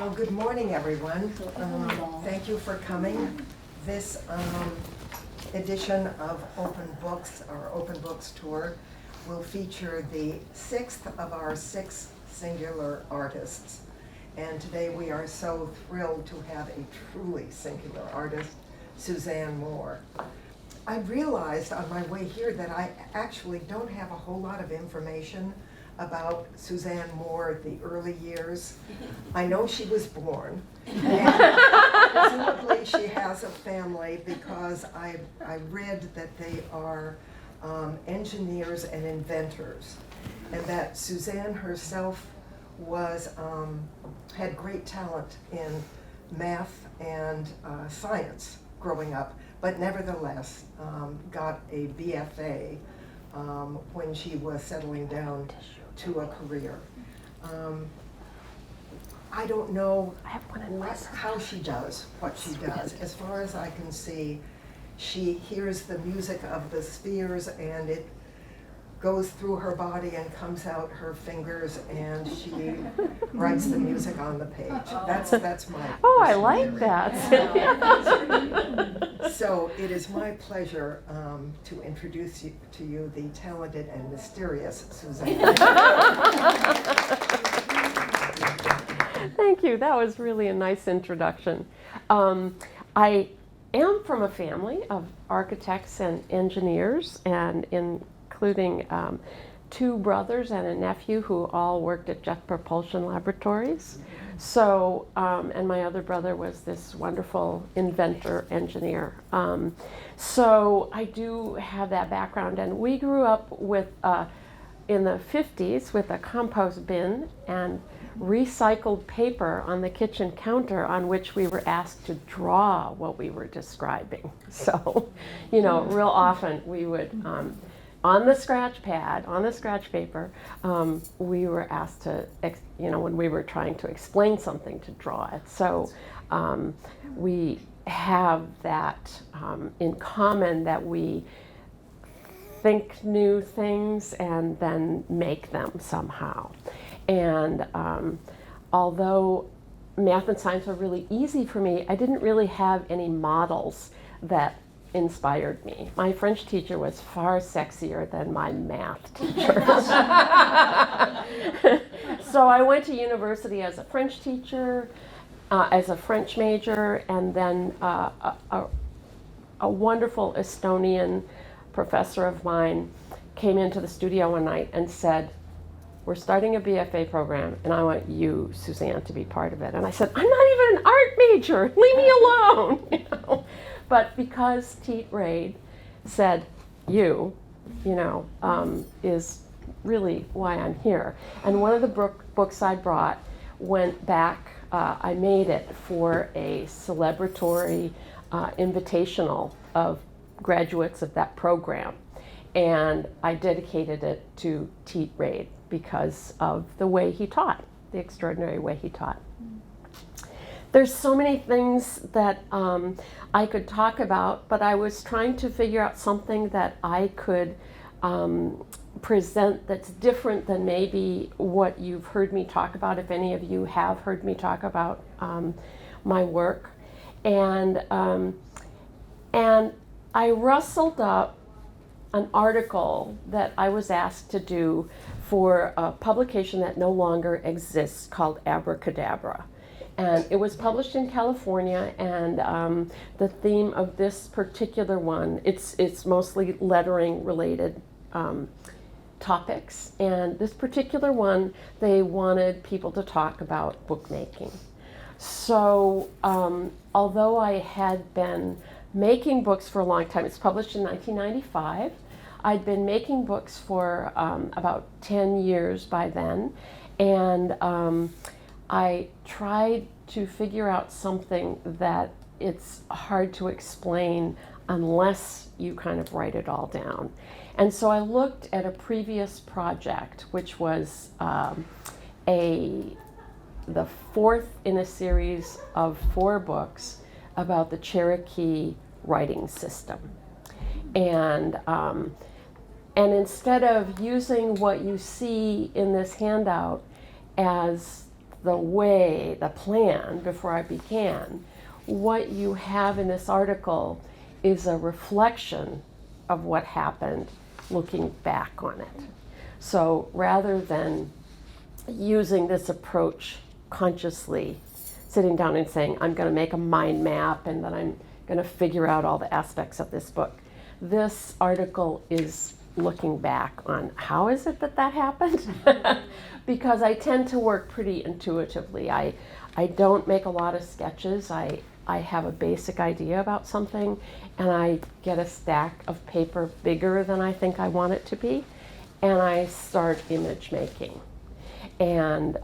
Well, good morning, everyone. Thank you for coming. This edition of Open Books, our Open Books Tour, will feature the sixth of our 6 singular artists. And today we are so thrilled to have a truly singular artist, Suzanne Moore. I realized on my way here that I actually don't have a whole lot of information about Suzanne Moore, the early years. I know she was born, and presumably she has a family because I read that they are engineers and inventors, and that Suzanne herself was had great talent in math and science growing up, but nevertheless got a BFA when she was settling down to a career. I don't know how she does what she does. As far as I can see, she hears the music of the spheres and it goes through her body and comes out her fingers, and she writes the music on the page. That's my Oh, I like that. So it is my pleasure to introduce to you the talented and mysterious Suzanne. Thank you. That was really a nice introduction. I am from a family of architects and engineers, and including 2 brothers and a nephew who all worked at Jet Propulsion Laboratories. So, and my other brother was this wonderful inventor, engineer. So I do have that background, and we grew up with, in the 50s, with a compost bin and recycled paper on the kitchen counter on which we were asked to draw what we were describing. So, real often we would, on the scratch pad, on the scratch paper, we were asked to, when we were trying to explain something, to draw it. So we have that in common, that we think new things and then make them somehow. And although math and science were really easy for me, I didn't really have any models that inspired me. My French teacher was far sexier than my math teacher. So I went to university as a French teacher, as a French major, and then a wonderful Estonian professor of mine came into the studio one night and said, "We're starting a BFA program, and I want you, Suzanne, to be part of it." And I said, "I'm not even an art major. Leave me alone." But because Teet Raid said you, is really why I'm here. And one of the books I brought went back, I made it for a celebratory invitational of graduates of that program. And I dedicated it to Teet Raid because of the way he taught, the extraordinary way he taught. There's so many things that I could talk about, but I was trying to figure out something that I could present that's different than maybe what you've heard me talk about, if any of you have heard me talk about my work. And I rustled up an article that I was asked to do for a publication that no longer exists called Abracadabra. And it was published in California, and the theme of this particular one, it's mostly lettering related topics. And this particular one, they wanted people to talk about bookmaking. So although I had been making books for a long time, it's published in 1995, I'd been making books for about 10 years by then, and I tried to figure out something that it's hard to explain unless you kind of write it all down. And so I looked at a previous project, which was the 4th in a series of 4 books about the Cherokee writing system. And instead of using what you see in this handout as the plan before I began, what you have in this article is a reflection of what happened looking back on it. So rather than using this approach consciously, sitting down and saying, I'm going to make a mind map and then I'm going to figure out all the aspects of this book, this article is looking back on how is it that that happened? Because I tend to work pretty intuitively. I don't make a lot of sketches. I have a basic idea about something and I get a stack of paper bigger than I think I want it to be and I start image making. And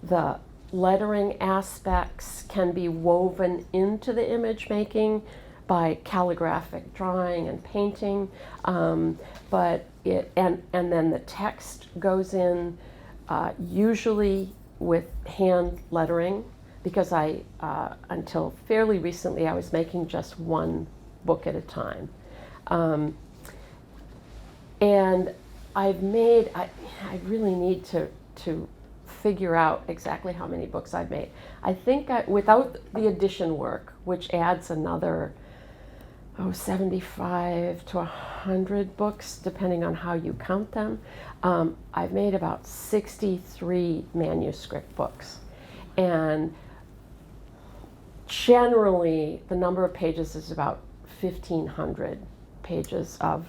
the lettering aspects can be woven into the image making by calligraphic drawing and painting, but and then the text goes in usually with hand lettering, because I until fairly recently I was making just one book at a time, and I've made I really need to figure out exactly how many books I've made. I think without the edition work, which adds another 75 to 100 books, depending on how you count them. I've made about 63 manuscript books. And generally, the number of pages is about 1,500 pages of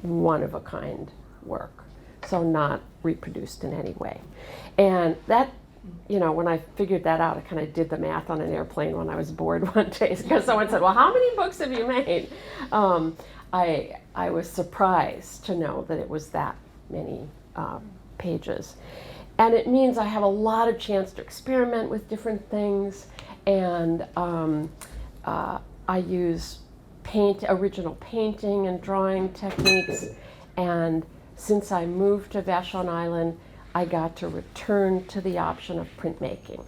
one-of-a-kind work. So not reproduced in any way. And that, when I figured that out, I kind of did the math on an airplane when I was bored one day, because someone said, well, how many books have you made? I was surprised to know that it was that many pages. And it means I have a lot of chance to experiment with different things, and I use original painting and drawing techniques, and since I moved to Vashon Island, I got to return to the option of printmaking.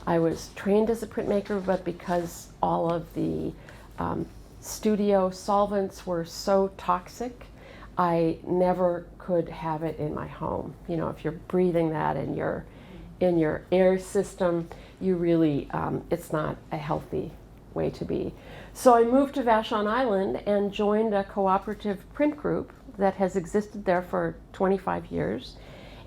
I was trained as a printmaker, but because all of the studio solvents were so toxic, I never could have it in my home. If you're breathing that in your air system, you really, it's not a healthy way to be. So I moved to Vashon Island and joined a cooperative print group that has existed there for 25 years,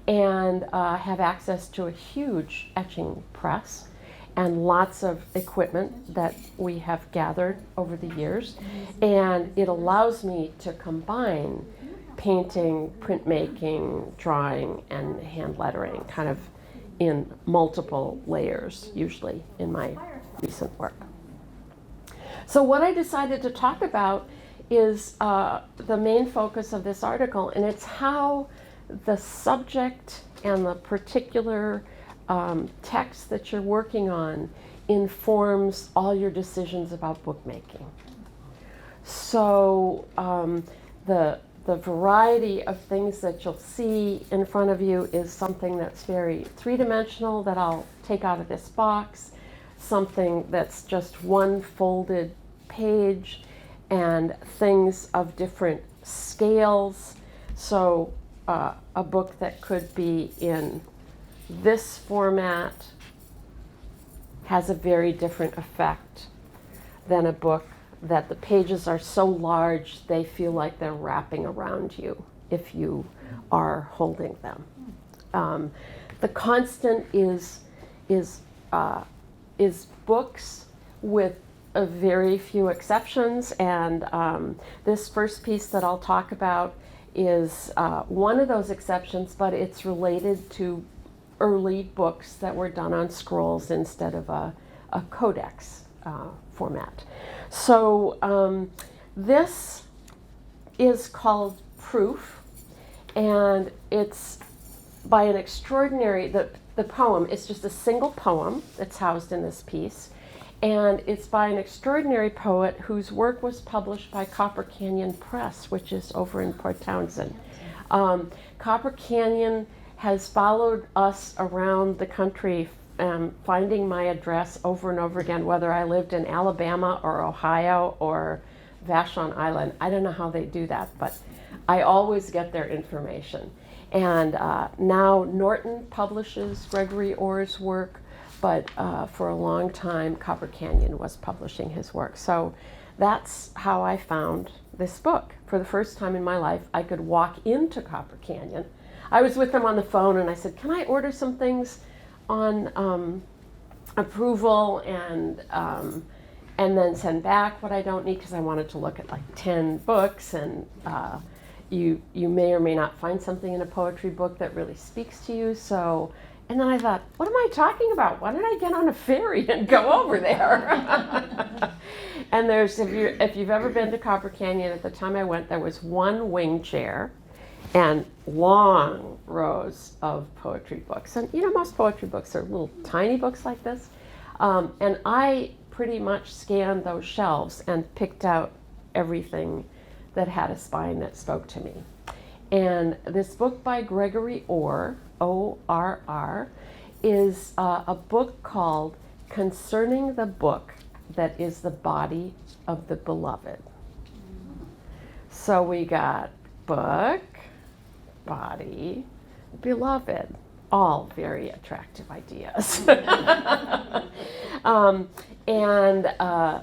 and have access to a huge etching press and lots of equipment that we have gathered over the years. And it allows me to combine painting, printmaking, drawing, and hand lettering kind of in multiple layers, usually in my recent work. So what I decided to talk about is the main focus of this article, and it's how the subject and the particular text that you're working on informs all your decisions about bookmaking. So the variety of things that you'll see in front of you is something that's very three-dimensional that I'll take out of this box, something that's just one folded page, and things of different scales. So a book that could be in this format has a very different effect than a book that the pages are so large they feel like they're wrapping around you if you are holding them. The constant is books with a very few exceptions, and this first piece that I'll talk about is one of those exceptions, but it's related to early books that were done on scrolls instead of a codex format. So this is called Proof, and it's by an extraordinary, the poem is just a single poem that's housed in this piece, and it's by an extraordinary poet whose work was published by Copper Canyon Press, which is over in Port Townsend. Copper Canyon has followed us around the country, finding my address over and over again, whether I lived in Alabama or Ohio or Vashon Island. I don't know how they do that, but I always get their information. And now Norton publishes Gregory Orr's work, but for a long time Copper Canyon was publishing his work. So that's how I found this book. For the first time in my life, I could walk into Copper Canyon. I was with them on the phone and I said, can I order some things on approval and then send back what I don't need, because I wanted to look at like 10 books, and you may or may not find something in a poetry book that really speaks to you. So, and then I thought, what am I talking about? Why don't I get on a ferry and go over there? And there's, if you've ever been to Copper Canyon, at the time I went, there was one wing chair and long rows of poetry books. And you know, most poetry books are little tiny books like this. And I pretty much scanned those shelves and picked out everything that had a spine that spoke to me. And this book by Gregory Orr, O-R-R, is a book called Concerning the Book That Is the Body of the Beloved. So we got book, body, beloved, all very attractive ideas.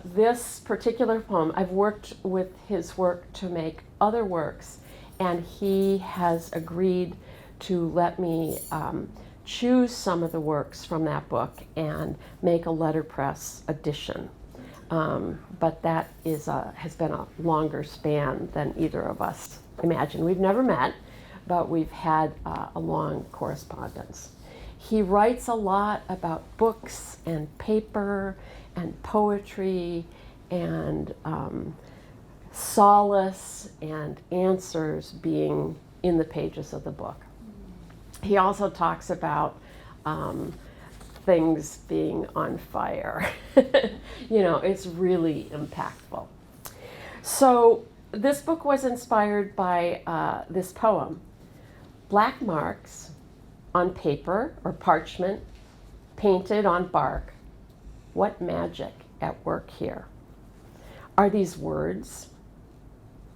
This particular poem, I've worked with his work to make other works, and he has agreed to let me choose some of the works from that book and make a letterpress edition. But that has been a longer span than either of us imagined. We've never met, but we've had a long correspondence. He writes a lot about books and paper and poetry and solace and answers being in the pages of the book. He also talks about things being on fire. You know, it's really impactful. So this book was inspired by this poem. Black marks on paper or parchment, painted on bark. What magic at work here? Are these words?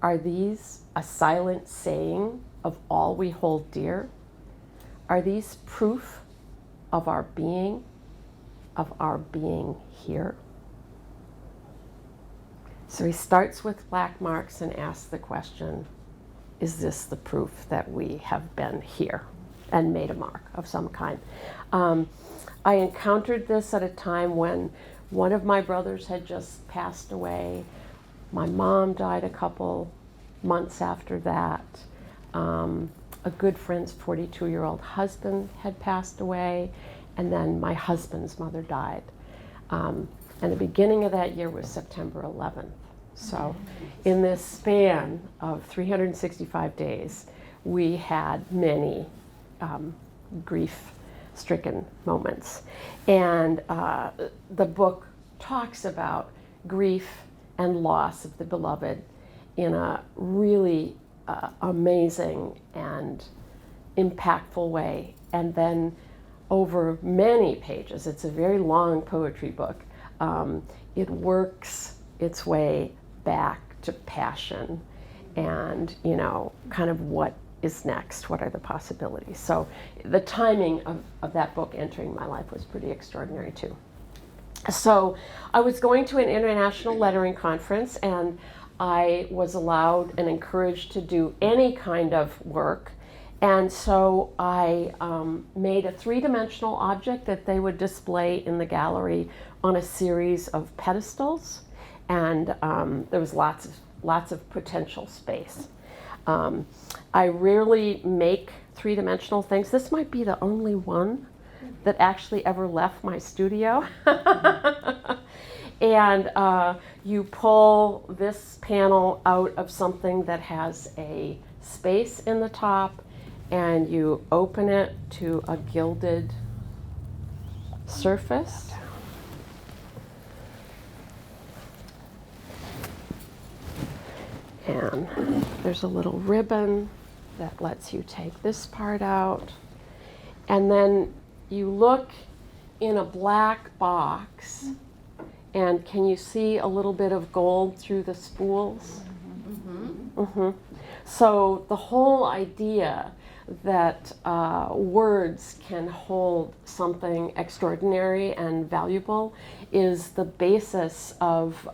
Are these a silent saying of all we hold dear? Are these proof of our being here? So he starts with black marks and asks the question, is this the proof that we have been here and made a mark of some kind? I encountered this at a time when one of my brothers had just passed away. My mom died a couple months after that. A good friend's 42-year-old husband had passed away, and then my husband's mother died. And the beginning of that year was September 11th. So in this span of 365 days, we had many grief-stricken moments. And the book talks about grief and loss of the beloved in a really amazing and impactful way. And then over many pages, it's a very long poetry book, it works its way back to passion and, you know, kind of what is next, what are the possibilities. So the timing of that book entering my life was pretty extraordinary too. So I was going to an international lettering conference, and I was allowed and encouraged to do any kind of work. And so I made a three-dimensional object that they would display in the gallery on a series of pedestals. And there was lots of potential space. I rarely make three-dimensional things. This might be the only one that actually ever left my studio. And you pull this panel out of something that has a space in the top, and you open it to a gilded surface. And there's a little ribbon that lets you take this part out. And then you look in a black box, and can you see a little bit of gold through the spools? Mm-hmm. Mm-hmm. So the whole idea that words can hold something extraordinary and valuable is the basis of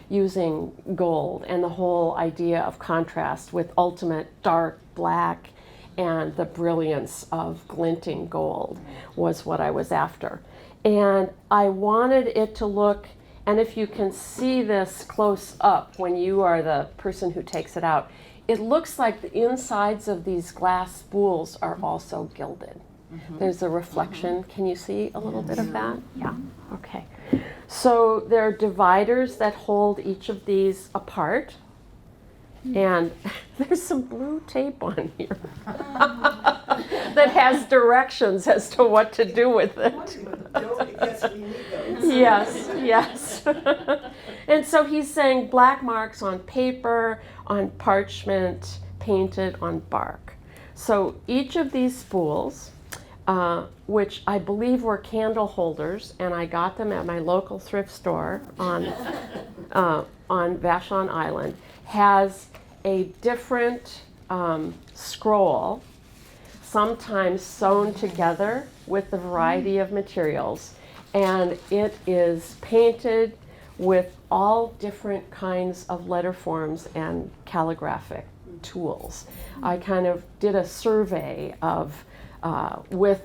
using gold and the whole idea of contrast with ultimate dark black and the brilliance of glinting gold was what I was after. And I wanted it to look, and if you can see this close up when you are the person who takes it out, it looks like the insides of these glass spools are also gilded. There's a reflection. Can you see a little bit of that? Yeah. Okay. So there are dividers that hold each of these apart. And there's some blue tape on here that has directions as to what to do with it. Yes, we need those. Yes, yes. And so he's saying black marks on paper, on parchment, painted on bark. So each of these spools, which I believe were candle holders, and I got them at my local thrift store on Vashon Island, has a different scroll, sometimes sewn together with a variety of materials, and it is painted with all different kinds of letter forms and calligraphic tools. I kind of did a survey of, with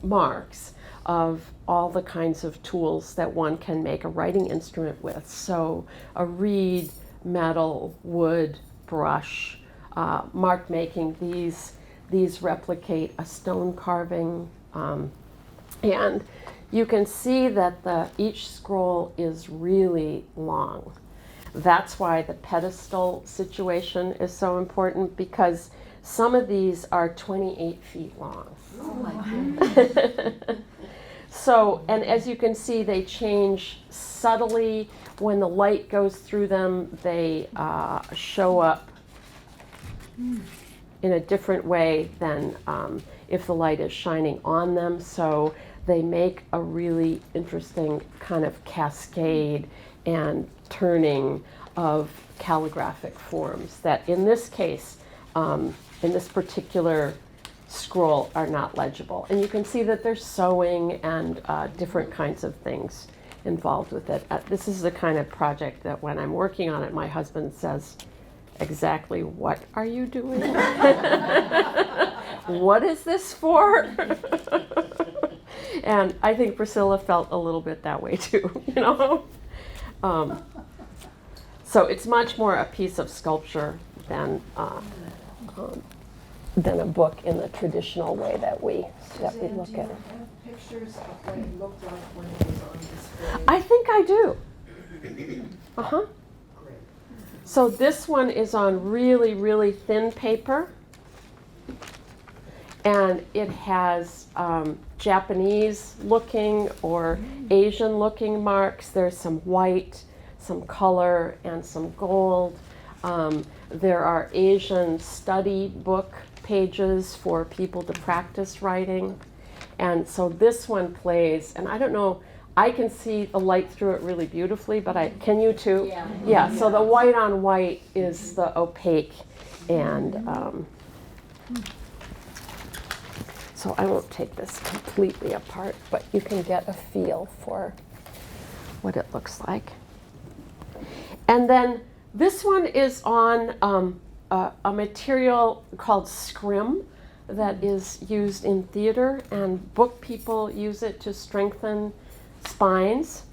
marks, of all the kinds of tools that one can make a writing instrument with. So a reed, metal, wood, brush, mark making, these replicate a stone carving, and you can see that each scroll is really long. That's why the pedestal situation is so important, because some of these are 28 feet long. Oh my goodness. So, and as you can see, they change subtly. When the light goes through them, they show up in a different way than if the light is shining on them. So they make a really interesting kind of cascade and turning of calligraphic forms that in this case, in this particular scroll, are not legible. And you can see that there's sewing and different kinds of things involved with it. This is the kind of project that when I'm working on it, my husband says, exactly what are you doing? What is this for? And I think Priscilla felt a little bit that way too, you know? So it's much more a piece of sculpture than a book in the traditional way that we Suzanne, look do you at it. have pictures of what it looked like when it was on display? I think I do. Uh-huh. Great. So this one is on really, really thin paper. And it has Japanese looking or Asian looking marks. There's some white, some color, and some gold. There are Asian study book pages for people to practice writing. And so this one plays, and I don't know, I can see the light through it really beautifully, but can you too? Yeah. Yeah, so the white on white is the opaque, and so I won't take this completely apart, but you can get a feel for what it looks like. And then this one is on a material called scrim that is used in theater, and book people use it to strengthen spines.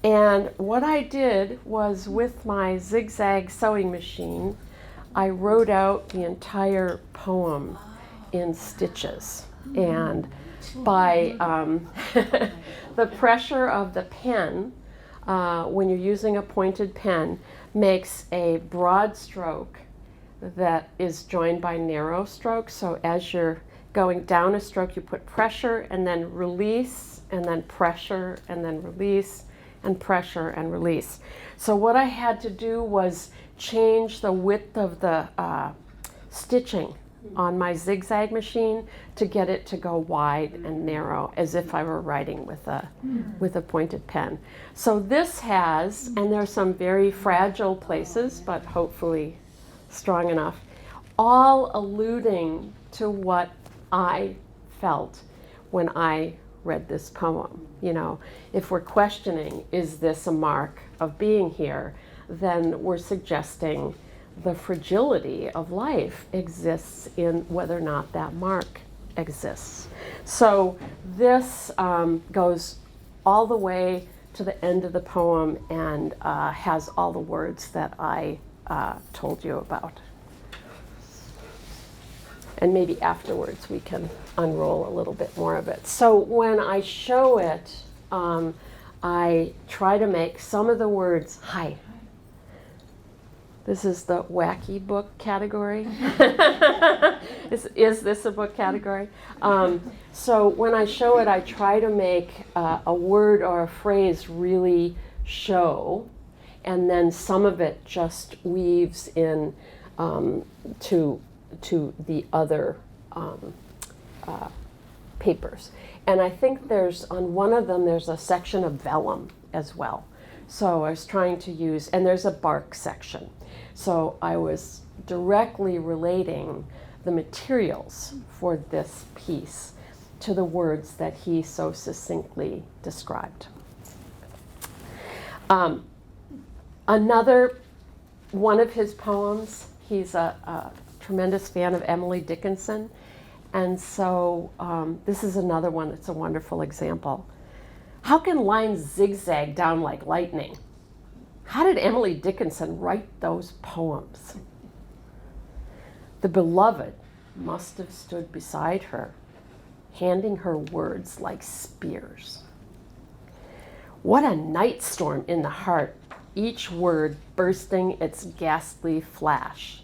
And what I did was, with my zigzag sewing machine, I wrote out the entire poem in stitches. And by the pressure of the pen, when you're using a pointed pen, makes a broad stroke that is joined by narrow strokes. So as you're going down a stroke, you put pressure and then release, and then pressure and then release, and pressure and release. So what I had to do was change the width of the stitching on my zigzag machine to get it to go wide and narrow, as if I were writing with a pointed pen. So this has, and there's some very fragile places, but hopefully strong enough, all alluding to what I felt when I read this poem. You know, if we're questioning, is this a mark of being here, then we're suggesting the fragility of life exists in whether or not that mark exists. So this goes all the way to the end of the poem and has all the words that I told you about. And maybe afterwards we can unroll a little bit more of it. So when I show it, I try to make some of the words, hi. This is the wacky book category. Is this a book category? So when I show it, I try to make a word or a phrase really show, and then some of it just weaves in to the other papers. And I think on one of them, there's a section of vellum as well. So I was trying to use, and there's a bark section. So I was directly relating the materials for this piece to the words that he so succinctly described. Another one of his poems, he's a tremendous fan of Emily Dickinson. And so this is another one that's a wonderful example. How can lines zigzag down like lightning? How did Emily Dickinson write those poems? The beloved must have stood beside her, handing her words like spears. What a night storm in the heart, each word bursting its ghastly flash,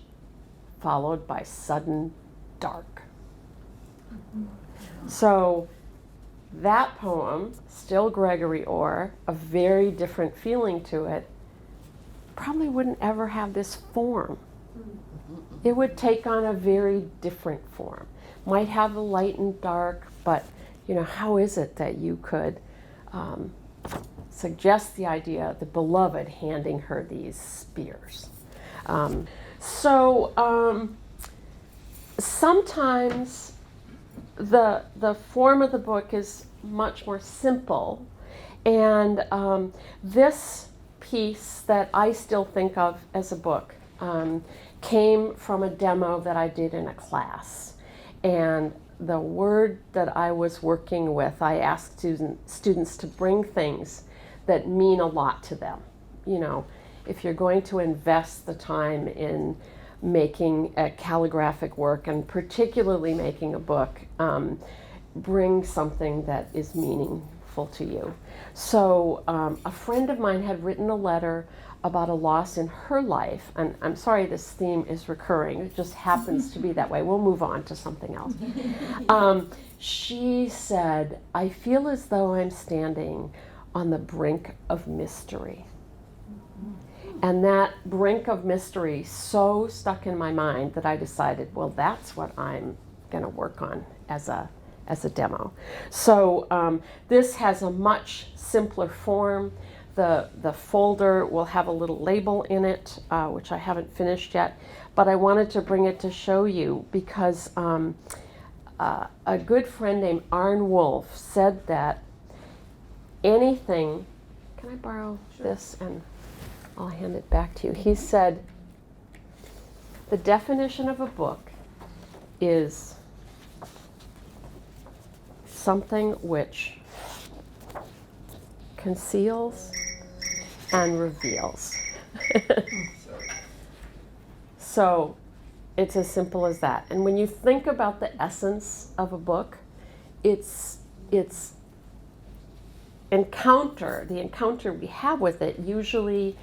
followed by sudden dark. So that poem, still Gregory Orr, a very different feeling to it, probably wouldn't ever have this form. It would take on a very different form. Might have the light and dark, but you know, how is it that you could suggest the idea of the beloved handing her these spears? Sometimes the form of the book is much more simple, and this piece that I still think of as a book came from a demo that I did in a class. And the word that I was working with, I asked students to bring things that mean a lot to them. You know, if you're going to invest the time in making a calligraphic work, and particularly making a book, bring something that is meaningful to you. So a friend of mine had written a letter about a loss in her life, and I'm sorry this theme is recurring, it just happens to be that way. We'll move on to something else. She said, I feel as though I'm standing on the brink of mystery. And that brink of mystery so stuck in my mind that I decided, well, that's what I'm going to work on as a demo. So this has a much simpler form. The folder will have a little label in it, which I haven't finished yet, but I wanted to bring it to show you because a good friend named Arne Wolf said that anything, can I borrow this and I'll hand it back to you. He said, the definition of a book is something which conceals and reveals. So it's as simple as that. And when you think about the essence of a book, it's the encounter we have with it usually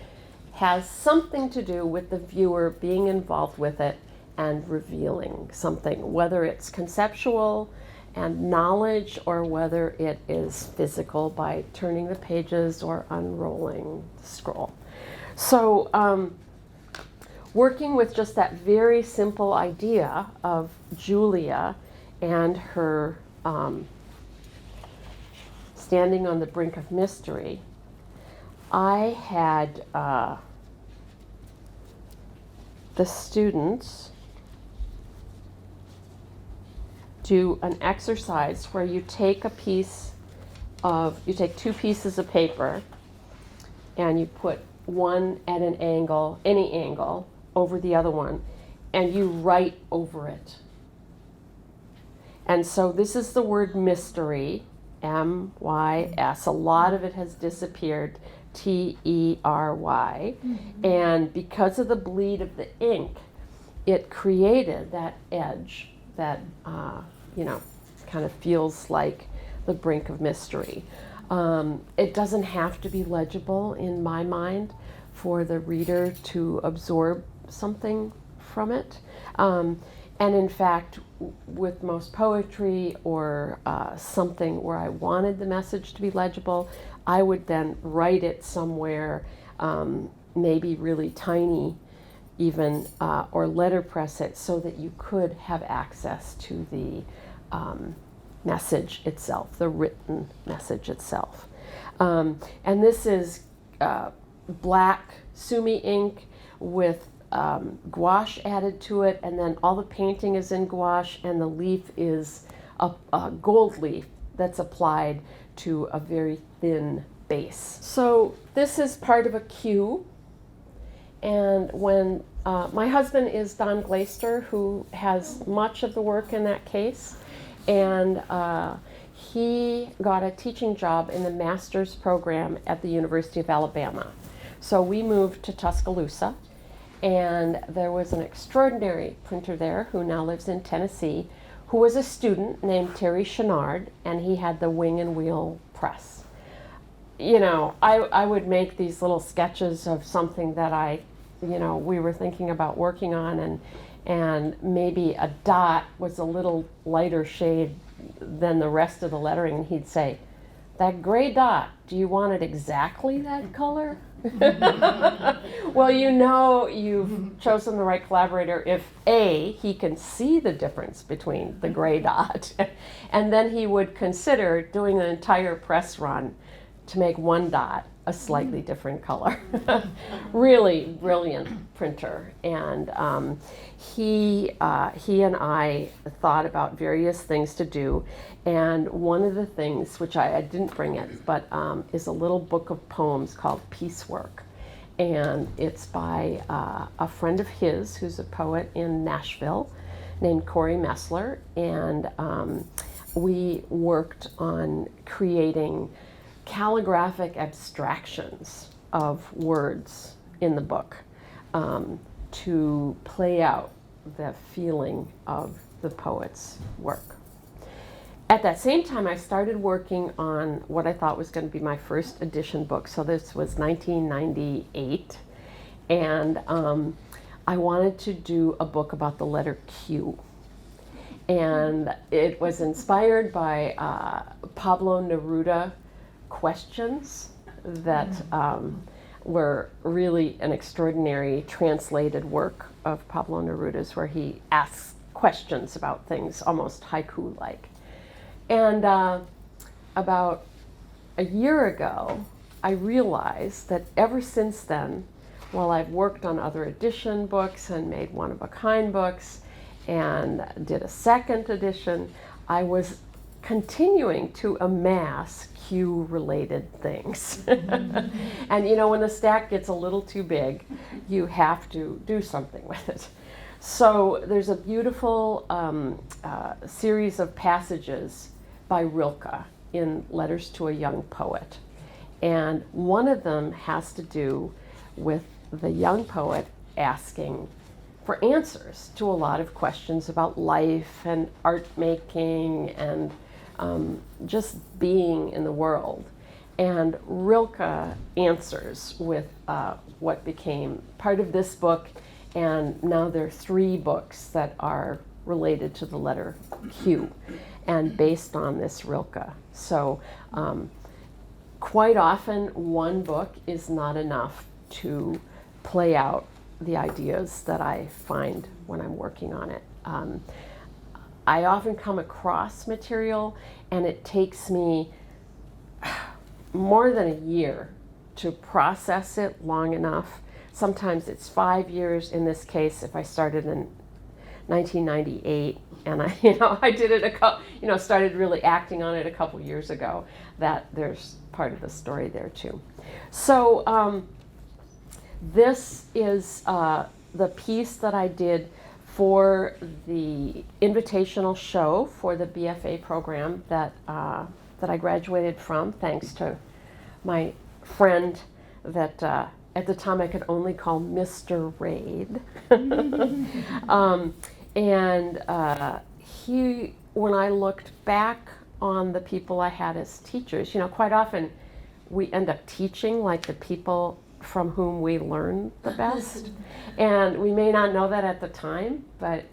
has something to do with the viewer being involved with it and revealing something, whether it's conceptual and knowledge or whether it is physical by turning the pages or unrolling the scroll. So working with just that very simple idea of Julia and her standing on the brink of mystery, I had the students do an exercise where you take two pieces of paper and you put one at an angle, any angle, over the other one, and you write over it. And so this is the word mystery, M-Y-S. A lot of it has disappeared, T-E-R-Y. And because of the bleed of the ink, it created that edge that, kind of feels like the brink of mystery. It doesn't have to be legible in my mind for the reader to absorb something from it. And in fact, with most poetry or something where I wanted the message to be legible, I would then write it somewhere, maybe really tiny even, or letterpress it so that you could have access to the message itself, the written message itself. And this is black sumi ink with gouache added to it, and then all the painting is in gouache, and the leaf is a gold leaf that's applied to a very thin base. So this is part of a queue, and when my husband is Don Glaister, who has much of the work in that case, and he got a teaching job in the master's program at the University of Alabama. So we moved to Tuscaloosa, and there was an extraordinary printer there who now lives in Tennessee, who was a student named Terry Chenard, and he had the Wing and Wheel press. I would make these little sketches of something that we were thinking about working on, and maybe a dot was a little lighter shade than the rest of the lettering, and he'd say, "That gray dot, do you want it exactly that color?" Well, you've chosen the right collaborator if A, he can see the difference between the gray dot, and then he would consider doing an entire press run to make one dot a slightly different color. Really brilliant printer. And he and I thought about various things to do. And one of the things, which I didn't bring it, but is a little book of poems called Piecework. And it's by a friend of his who's a poet in Nashville named Corey Messler. And we worked on creating calligraphic abstractions of words in the book to play out the feeling of the poet's work. At that same time, I started working on what I thought was going to be my first edition book. So this was 1998, and I wanted to do a book about the letter Q. And it was inspired by Pablo Neruda questions that were really an extraordinary translated work of Pablo Neruda's, where he asks questions about things almost haiku-like. And about a year ago, I realized that ever since then, while I've worked on other edition books and made one-of-a-kind books and did a second edition, I was continuing to amass Q-related things. And when the stack gets a little too big, you have to do something with it. So there's a beautiful series of passages by Rilke in Letters to a Young Poet. And one of them has to do with the young poet asking for answers to a lot of questions about life and art making and just being in the world. And Rilke answers with what became part of this book, and now there are 3 books that are related to the letter Q and based on this Rilke. So quite often one book is not enough to play out the ideas that I find when I'm working on it. I often come across material and it takes me more than a year to process it long enough. Sometimes it's 5 years. In this case, if I started in 1998, and I, I did it started really acting on it a couple years ago. That there's part of the story there too. So this is the piece that I did for the invitational show for the BFA program that I graduated from, thanks to my friend that at the time I could only call Mr. Raid. He, when I looked back on the people I had as teachers, quite often we end up teaching like the people from whom we learn the best. And we may not know that at the time, but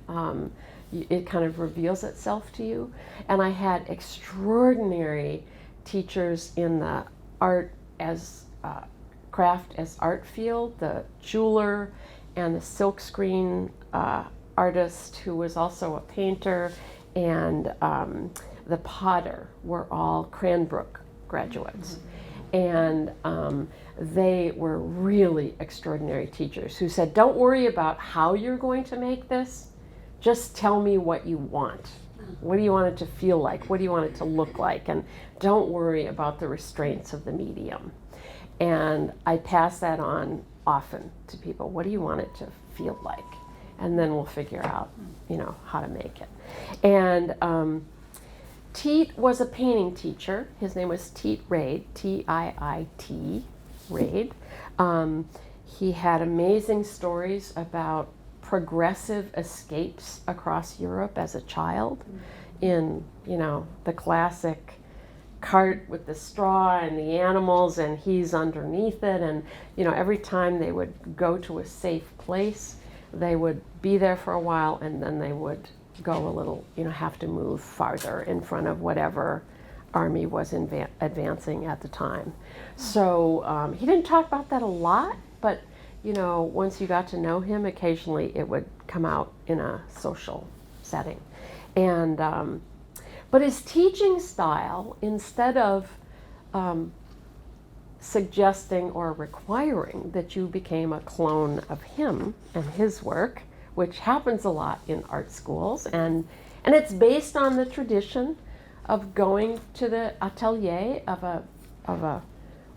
it kind of reveals itself to you. And I had extraordinary teachers in the art as craft as art field, the jeweler and the silkscreen artist who was also a painter, and the potter were all Cranbrook graduates. And they were really extraordinary teachers who said, don't worry about how you're going to make this, just tell me what you want. What do you want it to feel like? What do you want it to look like? And don't worry about the restraints of the medium. And I pass that on often to people. What do you want it to feel like? And then we'll figure out, how to make it. And Teet was a painting teacher. His name was Teet Raid, T-I-I-T, Raid. He had amazing stories about progressive escapes across Europe as a child in, the classic cart with the straw and the animals, and he's underneath it. And, every time they would go to a safe place, they would be there for a while, and then they would go a little, have to move farther in front of whatever army was advancing at the time. So he didn't talk about that a lot, but once you got to know him, occasionally it would come out in a social setting. And but his teaching style, instead of suggesting or requiring that you became a clone of him and his work, which happens a lot in art schools, and it's based on the tradition of going to the atelier of a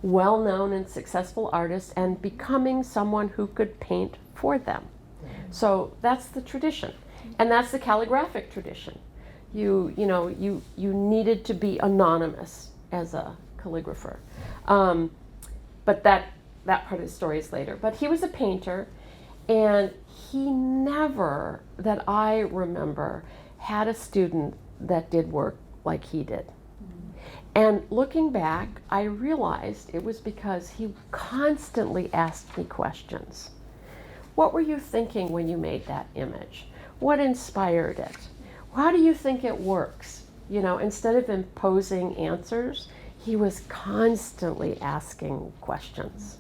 well-known and successful artist and becoming someone who could paint for them. So that's the tradition, and that's the calligraphic tradition. You needed to be anonymous as a calligrapher, but that part of the story is later. But he was a painter, and he never, that I remember, had a student that did work like he did. And looking back, I realized it was because he constantly asked me questions. What were you thinking when you made that image? What inspired it? How do you think it works? Instead of imposing answers, he was constantly asking questions.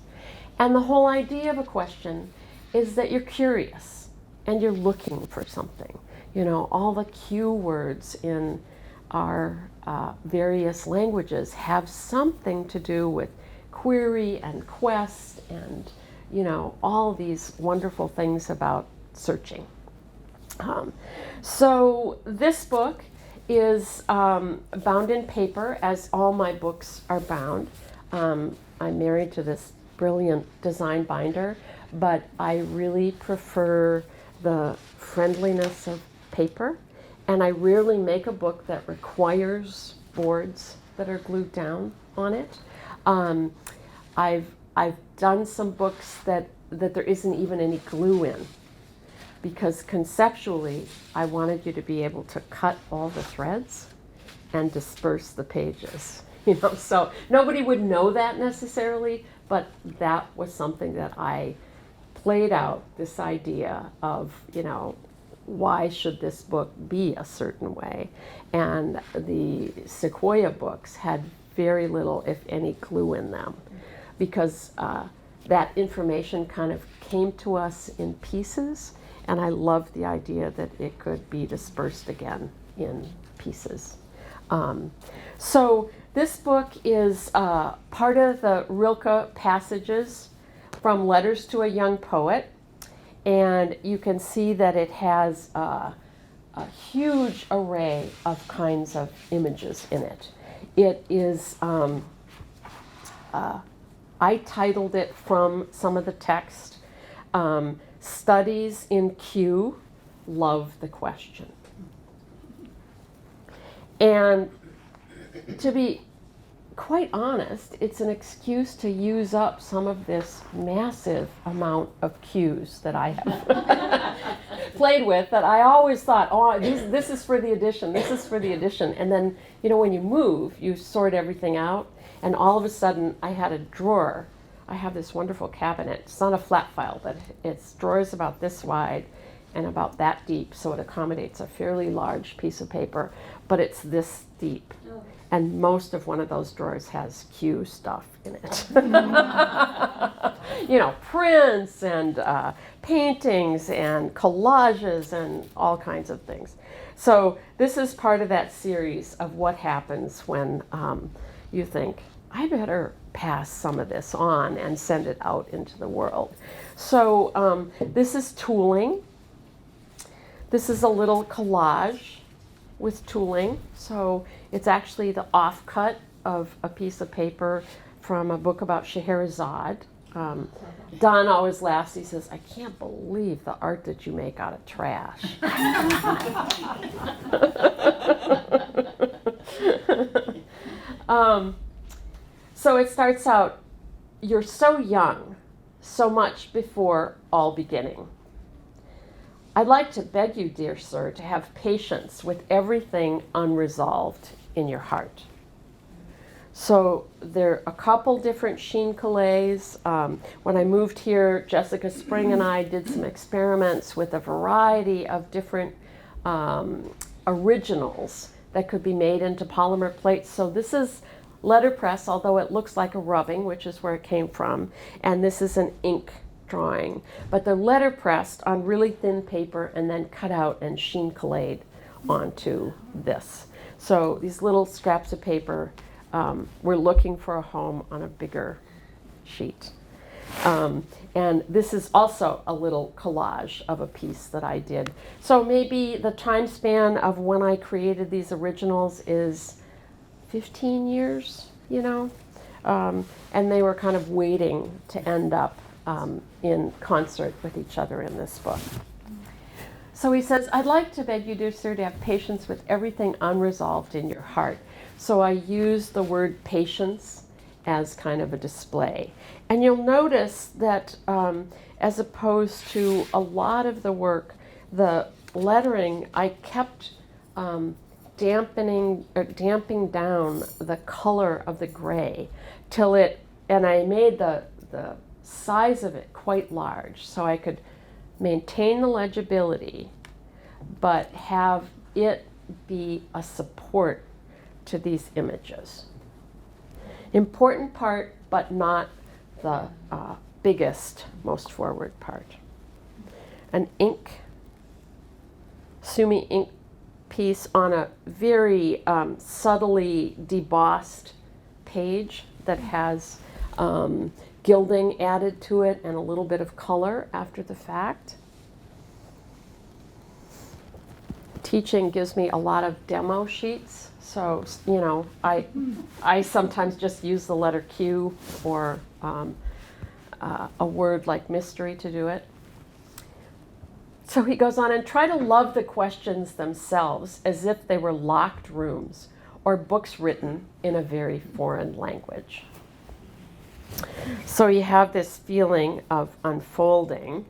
And the whole idea of a question is that you're curious and you're looking for something. All the cue words in our various languages have something to do with query and quest and, all these wonderful things about searching. So this book is bound in paper, as all my books are bound. I'm married to this brilliant design binder, but I really prefer the friendliness of paper, and I rarely make a book that requires boards that are glued down on it. I've done some books that there isn't even any glue in, because conceptually I wanted you to be able to cut all the threads and disperse the pages. So nobody would know that necessarily, but that was something that I played out, this idea of, why should this book be a certain way? And the Sequoia books had very little, if any, glue in them, because that information kind of came to us in pieces, and I loved the idea that it could be dispersed again in pieces. So this book is part of the Rilke passages from Letters to a Young Poet, and you can see that it has a huge array of kinds of images in it. It is, I titled it from some of the text, Studies in Q, Love the Question. And to be quite honest, it's an excuse to use up some of this massive amount of cues that I have played with, that I always thought, oh, this is for the edition, this is for the edition. And then, you know, when you move, you sort everything out, and all of a sudden I had a drawer. I have this wonderful cabinet. It's not a flat file, but it's drawers about this wide and about that deep, so it accommodates a fairly large piece of paper, but it's this deep. Oh. And most of one of those drawers has Q stuff in it. You know, prints and paintings and collages and all kinds of things. So this is part of that series of what happens when you think, I better pass some of this on and send it out into the world. So this is tooling. This is a little collage with tooling. So it's actually the offcut of a piece of paper from a book about Scheherazade. Don always laughs. He says, I can't believe the art that you make out of trash. So it starts out, you're so young, so much before all beginning. I'd like to beg you, dear sir, to have patience with everything unresolved in your heart. So there are a couple different sheen collays. When I moved here, Jessica Spring and I did some experiments with a variety of different originals that could be made into polymer plates. So this is letterpress, although it looks like a rubbing, which is where it came from. And this is an ink drawing, but they're letterpressed on really thin paper and then cut out and sheen collated onto this. So these little scraps of paper, we're looking for a home on a bigger sheet. And this is also a little collage of a piece that I did. So maybe the time span of when I created these originals is 15 years, you know, and they were kind of waiting to end up in concert with each other in this book. So he says, I'd like to beg you, dear sir, to have patience with everything unresolved in your heart. So I use the word patience as kind of a display. And you'll notice that as opposed to a lot of the work, the lettering, I kept damping down the color of the gray till it, and I made the size of it quite large so I could maintain the legibility but have it be a support to these images. Important part, but not the biggest, most forward part. An ink, Sumi ink piece on a very subtly debossed page that has gilding added to it and a little bit of color after the fact. Teaching gives me a lot of demo sheets, so you know I sometimes just use the letter Q or a word like mystery to do it. So he goes on, and try to love the questions themselves as if they were locked rooms or books written in a very foreign language. So you have this feeling of unfolding.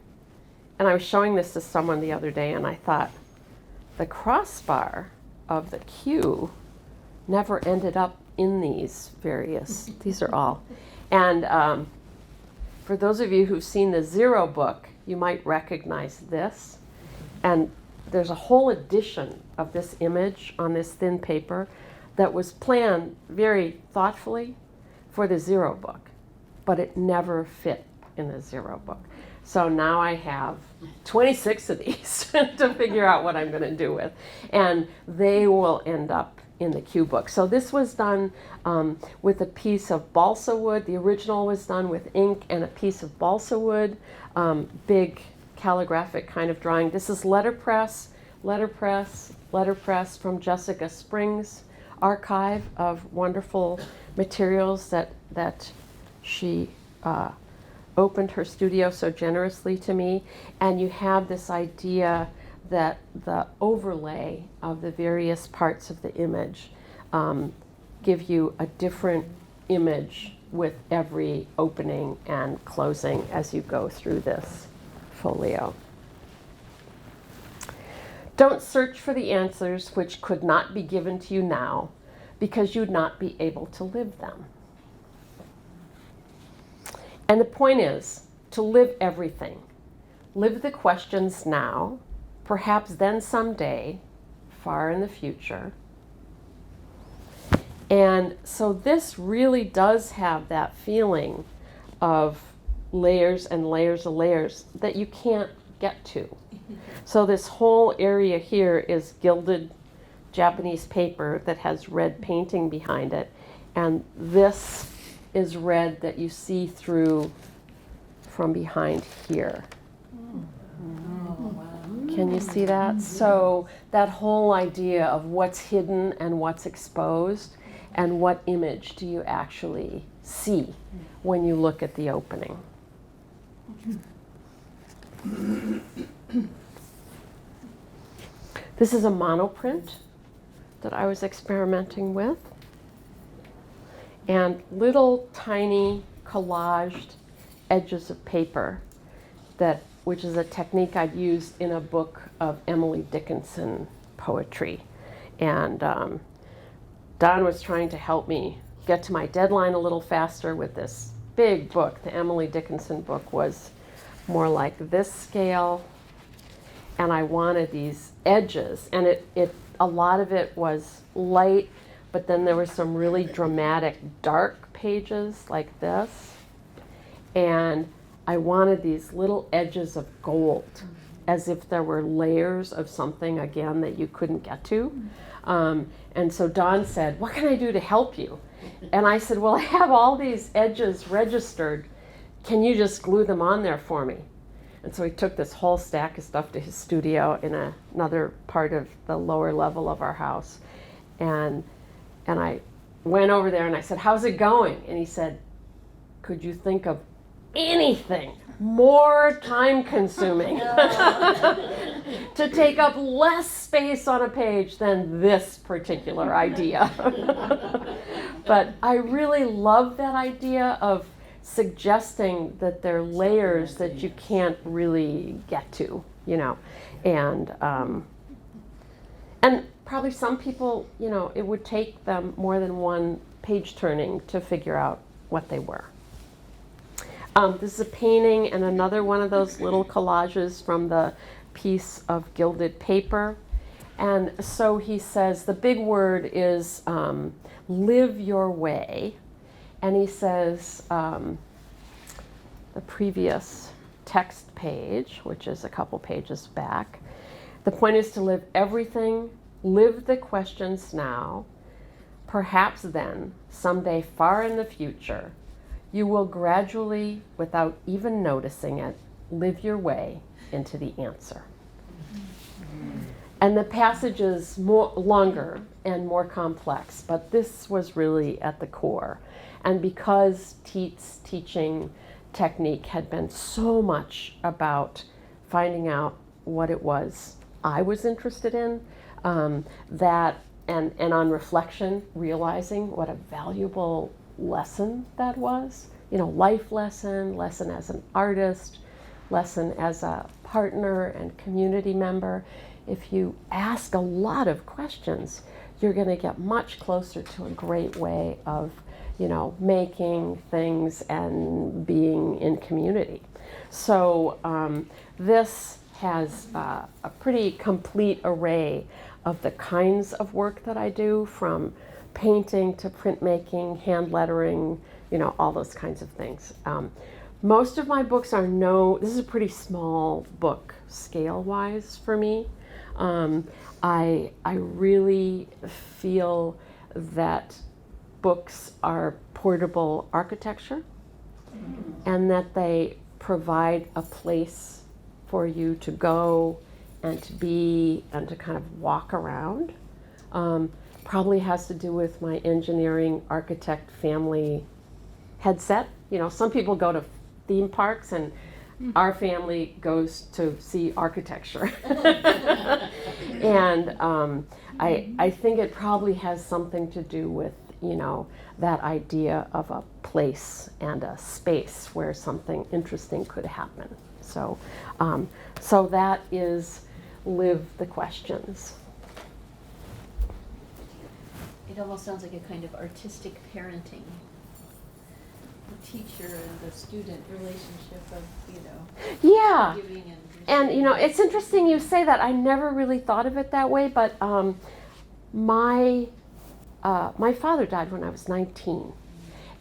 And I was showing this to someone the other day, and I thought, the crossbar of the Q never ended up in these various, these are all. And for those of you who've seen the Zero book, you might recognize this. And there's a whole edition of this image on this thin paper that was planned very thoughtfully for the Zero book, but it never fit in the Zero book. So now I have 26 of these to figure out what I'm going to do with. And they will end up in the Q book. So this was done with a piece of balsa wood. The original was done with ink and a piece of balsa wood, big calligraphic kind of drawing. This is letterpress letterpress from Jessica Spring's archive of wonderful materials that she opened her studio so generously to me. And you have this idea that the overlay of the various parts of the image give you a different image with every opening and closing as you go through this folio. Don't search for the answers which could not be given to you now, because you'd not be able to live them. And the point is to live everything. Live the questions now, perhaps then someday, far in the future. And so this really does have that feeling of layers and layers of layers that you can't get to. So this whole area here is gilded Japanese paper that has red painting behind it. And this is red that you see through from behind here. Can you see that? So that whole idea of what's hidden and what's exposed, and what image do you actually see when you look at the opening. This is a monoprint that I was experimenting with, and little tiny collaged edges of paper, which is a technique I'd used in a book of Emily Dickinson poetry. And Don was trying to help me get to my deadline a little faster with this big book. The Emily Dickinson book was more like this scale, and I wanted these edges, and a lot of it was light, but then there were some really dramatic dark pages like this, and I wanted these little edges of gold, as if there were layers of something, again, that you couldn't get to. And so Don said, "What can I do to help you?" And I said, "Well, I have all these edges registered. Can you just glue them on there for me?" And so he took this whole stack of stuff to his studio in another part of the lower level of our house. And I went over there and I said, "How's it going?" And he said, "Could you think of anything more time consuming to take up less space on a page than this particular idea?" But I really love that idea of suggesting that there are layers that you can't really get to, and probably some people, it would take them more than one page turning to figure out what they were. This is a painting and another one of those little collages from the piece of gilded paper. And so he says the big word is live your way. And he says the previous text page, which is a couple pages back, the point is to live everything, live the questions now, perhaps then, someday far in the future, you will gradually, without even noticing it, live your way into the answer. And the passage is longer and more complex, but this was really at the core. And because Teet's teaching technique had been so much about finding out what it was I was interested in, that and on reflection, realizing what a valuable lesson that was, life lesson as an artist, lesson as a partner and community member. If you ask a lot of questions, you're going to get much closer to a great way of, making things and being in community. So this has a pretty complete array of the kinds of work that I do, from painting to printmaking, hand lettering, all those kinds of things. Most of my books this is a pretty small book scale-wise for me. I really feel that books are portable architecture, and that they provide a place for you to go and to be and to kind of walk around. Probably has to do with my engineering architect family headset. You know, some people go to theme parks, and our family goes to see architecture. And I think it probably has something to do with, you know, that idea of a place and a space where something interesting could happen. So, so that is Live the Questions. It almost sounds like a kind of artistic parenting. The teacher and the student relationship of, you know, Yeah. giving and And you know, it's interesting you say that. I never really thought of it that way, but my father died when I was 19,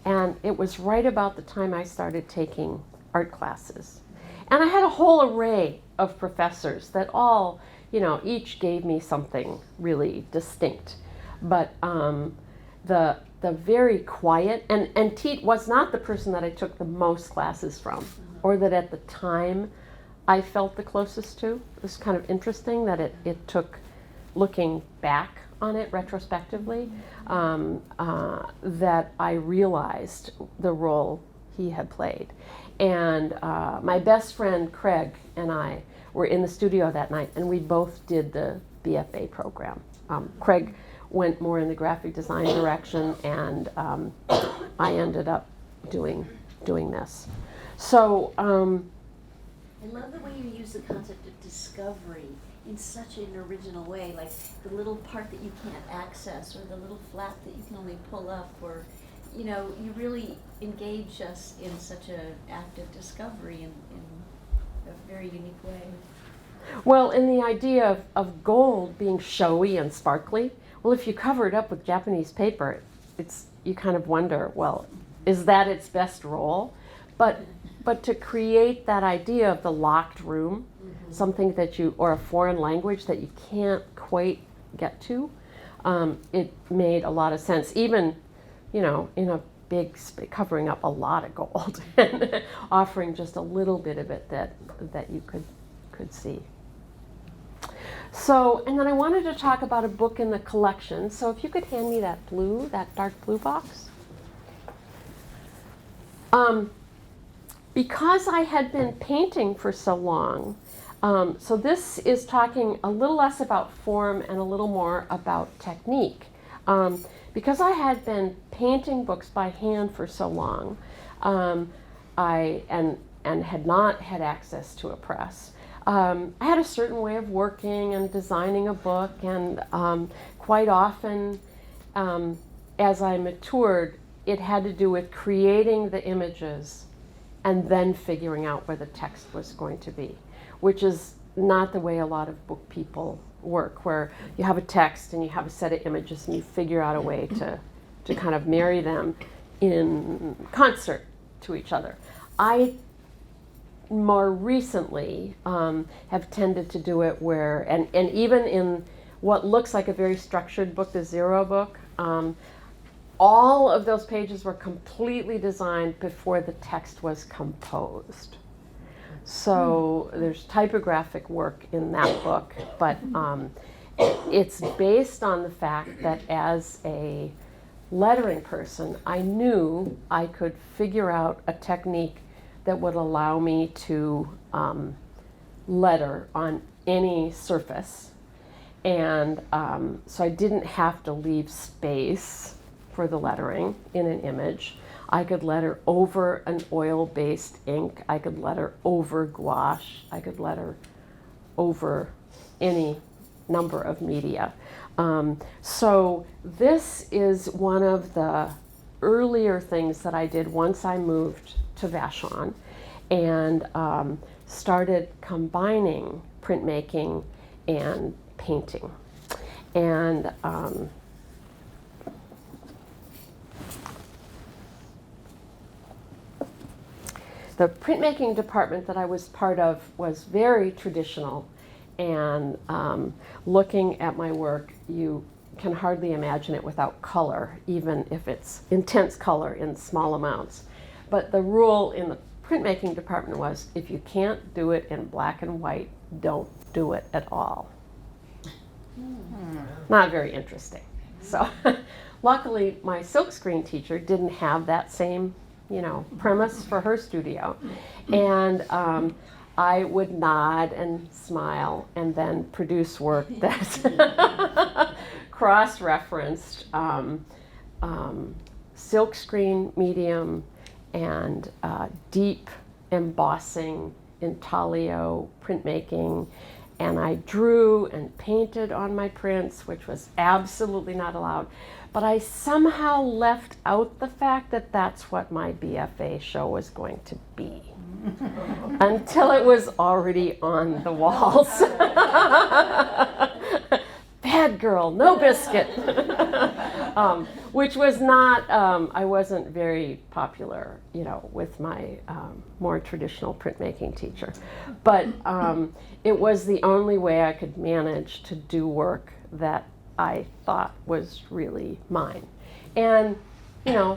and it was right about the time I started taking art classes. And I had a whole array of professors that all, you know, each gave me something really distinct. But the very quiet, and Teet was not the person that I took the most classes from, or that at the time I felt the closest to. It was kind of interesting that it took, looking back on it retrospectively, that I realized the role he had played. And my best friend Craig and I were in the studio that night, and we both did the BFA program. Craig went more in the graphic design direction, and I ended up doing this. So I love the way you use the concept of discovery in such an original way, like the little part that you can't access, or the little flap that you can only pull up, or, you know, you really engage us in such an act of discovery in a very unique way. well, in the idea of gold being showy and sparkly, well, if you cover it up with Japanese paper, you kind of wonder, well, is that its best role? But to create that idea of the locked room, something that or a foreign language that you can't quite get to, it made a lot of sense. Even, you know, in a big covering up a lot of gold and offering just a little bit of it that you could see. So, and then I wanted to talk about a book in the collection. So if you could hand me that dark blue box. Because I had been painting for so long, so this is talking a little less about form and a little more about technique. Because I had been painting books by hand for so long, I had not had access to a press. I had a certain way of working and designing a book, and quite often, as I matured, it had to do with creating the images and then figuring out where the text was going to be, which is not the way a lot of book people work, where you have a text and you have a set of images and you figure out a way to kind of marry them in concert to each other. I more recently have tended to do it where, and even in what looks like a very structured book, the Zero book, all of those pages were completely designed before the text was composed. So there's typographic work in that book, but it's based on the fact that as a lettering person, I knew I could figure out a technique that would allow me to letter on any surface. And so I didn't have to leave space for the lettering in an image. I could letter over an oil-based ink. I could letter over gouache. I could letter over any number of media. So this is one of the earlier things that I did once I moved to Vashon and started combining printmaking and painting. And the printmaking department that I was part of was very traditional, and looking at my work, you can hardly imagine it without color, even if it's intense color in small amounts. But the rule in the printmaking department was, if you can't do it in black and white, don't do it at all. Not very interesting. So luckily my silkscreen teacher didn't have that same, premise for her studio. And I would nod and smile and then produce work that cross-referenced silkscreen medium and deep embossing, intaglio printmaking, and I drew and painted on my prints, which was absolutely not allowed. But I somehow left out the fact that that's what my BFA show was going to be. Until it was already on the walls. Bad girl, no biscuit. Which was not, I wasn't very popular, with my more traditional printmaking teacher. But it was the only way I could manage to do work that I thought was really mine. And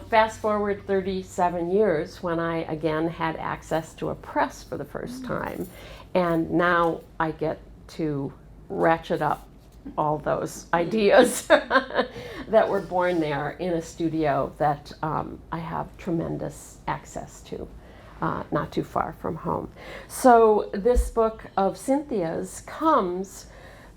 fast forward 37 years when I again had access to a press for the first time, and now I get to ratchet up all those ideas that were born there in a studio that I have tremendous access to, not too far from home. So this book of Cynthia's comes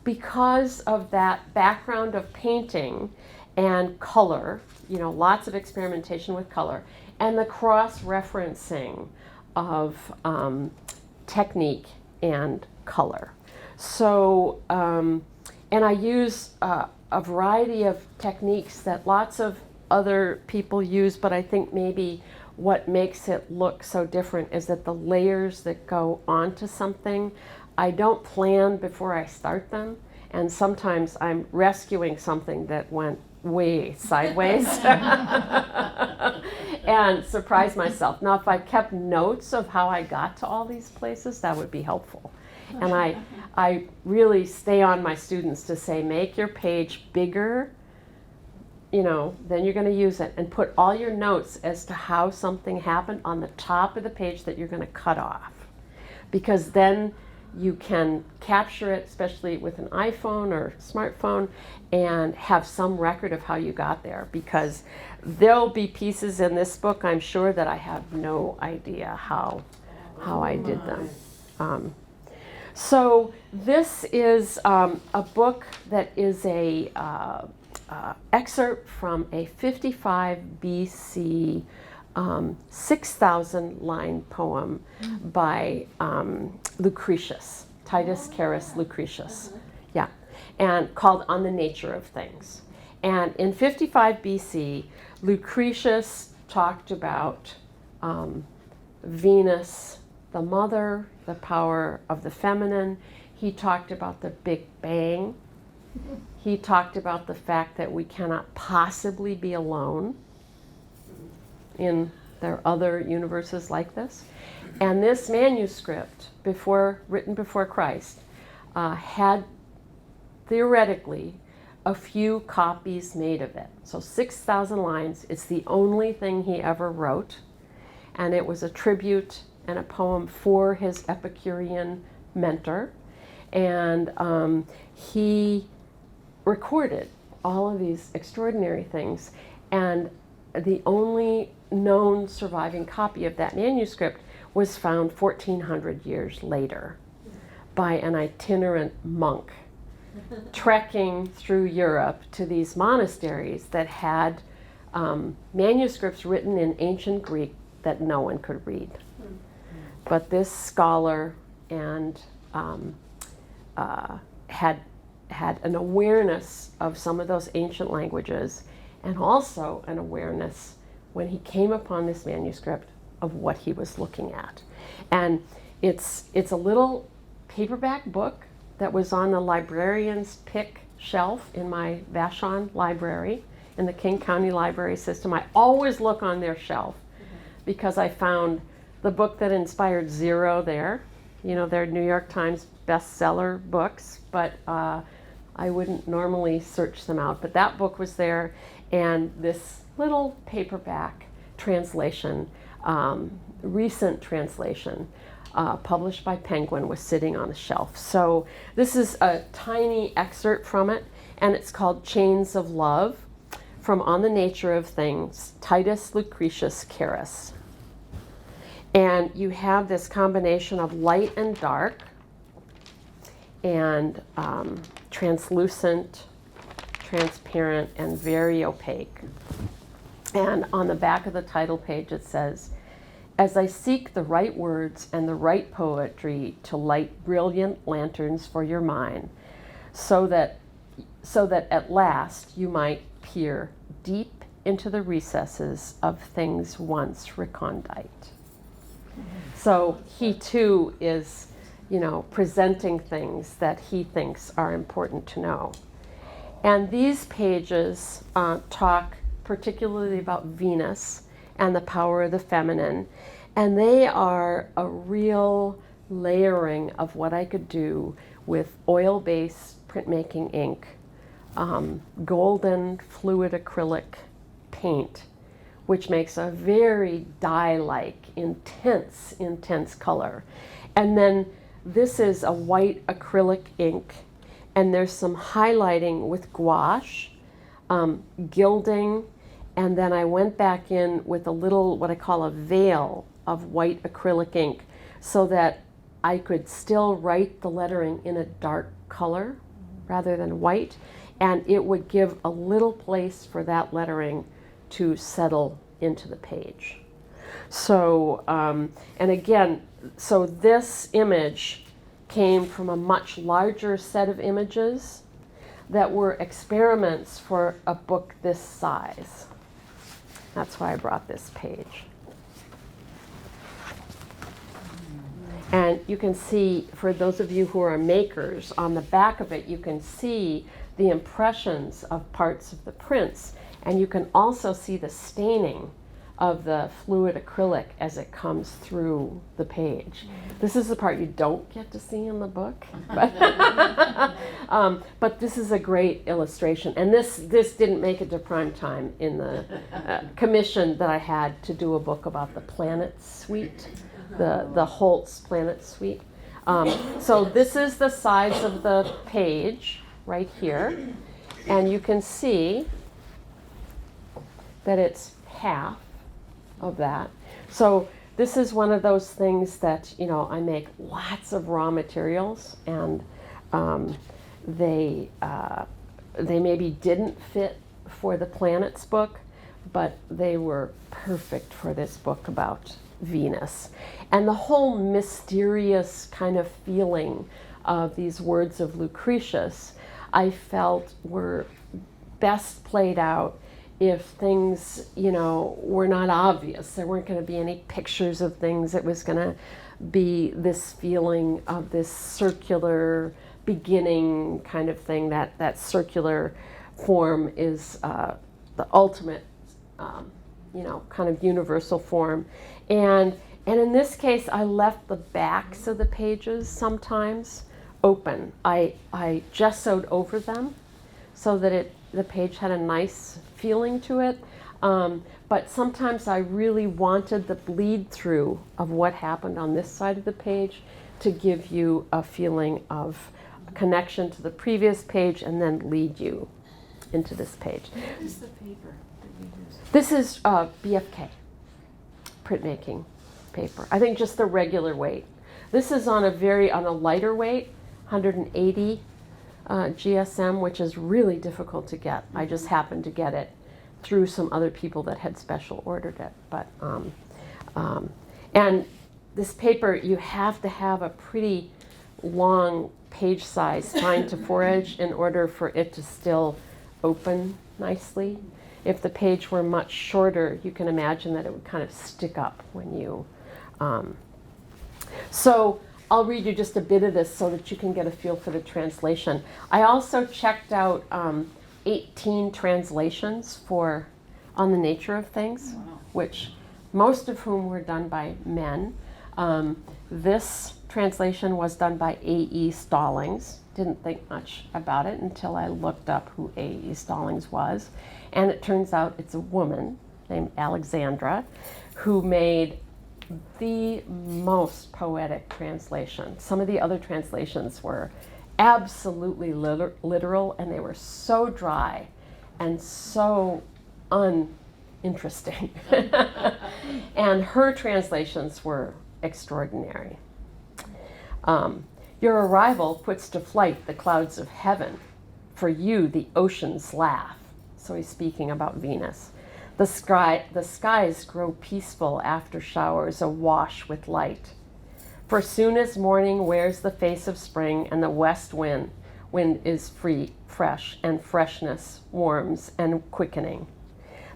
because of that background of painting and color, lots of experimentation with color, and the cross-referencing of technique and color. So, and I use a variety of techniques that lots of other people use, but I think maybe what makes it look so different is that the layers that go onto something, I don't plan before I start them, and sometimes I'm rescuing something that went way sideways and surprise myself. Now, if I kept notes of how I got to all these places, that would be helpful. And I really stay on my students to say, make your page bigger, then you're going to use it, and put all your notes as to how something happened on the top of the page that you're going to cut off. Because then you can capture it, especially with an iPhone or smartphone, and have some record of how you got there. Because there'll be pieces in this book, I'm sure, that I have no idea how I did them. So this is a book that is a excerpt from a 55 BC 6,000 line poem by Lucretius, Titus Carus Lucretius, yeah, and called On the Nature of Things. And in 55 BC, Lucretius talked about Venus, the mother, the power of the feminine. He talked about the Big Bang. He talked about the fact that we cannot possibly be alone. There are other universes like this. And this manuscript, written before Christ, had theoretically a few copies made of it. So 6,000 lines. It's the only thing he ever wrote. And it was a tribute and a poem for his Epicurean mentor. And he recorded all of these extraordinary things. And the only known surviving copy of that manuscript was found 1,400 years later by an itinerant monk trekking through Europe to these monasteries that had manuscripts written in ancient Greek that no one could read. But this scholar and had an awareness of some of those ancient languages, and also an awareness when he came upon this manuscript of what he was looking at. And it's a little paperback book that was on the librarian's pick shelf in my Vashon library in the King County Library System. I always look on their shelf because I found the book that inspired Zero there. They're New York Times bestseller books, but I wouldn't normally search them out. But that book was there, and this little paperback translation recent translation published by Penguin was sitting on a shelf. So this is a tiny excerpt from it, and it's called Chains of Love, from On the Nature of Things, Titus Lucretius Carus. And you have this combination of light and dark, and translucent, transparent, and very opaque. And on the back of the title page it says, "As I seek the right words and the right poetry to light brilliant lanterns for your mind, so that at last you might peer deep into the recesses of things once recondite." So he too is, presenting things that he thinks are important to know. And these pages talk particularly about Venus and the power of the feminine, and they are a real layering of what I could do with oil-based printmaking ink, golden fluid acrylic paint, which makes a very dye-like, intense color. And then this is a white acrylic ink, and there's some highlighting with gouache, gilding, and then I went back in with a little, what I call a veil of white acrylic ink, so that I could still write the lettering in a dark color rather than white, and it would give a little place for that lettering to settle into the page. So, and again, so this image came from a much larger set of images that were experiments for a book this size. That's why I brought this page. And you can see, for those of you who are makers, on the back of it, you can see the impressions of parts of the prints, and you can also see the staining of the fluid acrylic as it comes through the page. This is the part you don't get to see in the book, but this is a great illustration. And this didn't make it to prime time in the commission that I had to do a book about the Planet Suite, the Holtz Planet Suite. So this is the size of the page right here, and you can see that it's half of that. So this is one of those things that, I make lots of raw materials, and they maybe didn't fit for the planets book, but they were perfect for this book about Venus. And the whole mysterious kind of feeling of these words of Lucretius, I felt were best played out if things, were not obvious. There weren't going to be any pictures of things. It was going to be this feeling of this circular beginning kind of thing. That circular form is the ultimate, kind of universal form. And in this case, I left the backs of the pages sometimes open. I gessoed over them so that the page had a nice feeling to it, but sometimes I really wanted the bleed through of what happened on this side of the page to give you a feeling of a connection to the previous page and then lead you into this page. What is the paper that you use? This is BFK, printmaking paper. I think just the regular weight. This is on a lighter weight, 180 GSM, which is really difficult to get. I just happened to get it through some other people that had special ordered it. But and this paper, you have to have a pretty long page size fine to foredge in order for it to still open nicely. If the page were much shorter, you can imagine that it would kind of stick up when you. So I'll read you just a bit of this so that you can get a feel for the translation. I also checked out 18 translations On the Nature of Things, which most of whom were done by men. This translation was done by A.E. Stallings. Didn't think much about it until I looked up who A.E. Stallings was. And it turns out it's a woman named Alexandra who made the most poetic translation. Some of the other translations were absolutely literal, and they were so dry and so uninteresting. And her translations were extraordinary. Your arrival puts to flight the clouds of heaven. For you, the oceans laugh. So he's speaking about Venus. The skies grow peaceful after showers awash with light. For soon as morning wears the face of spring, and the west wind is fresh, and freshness warms and quickening.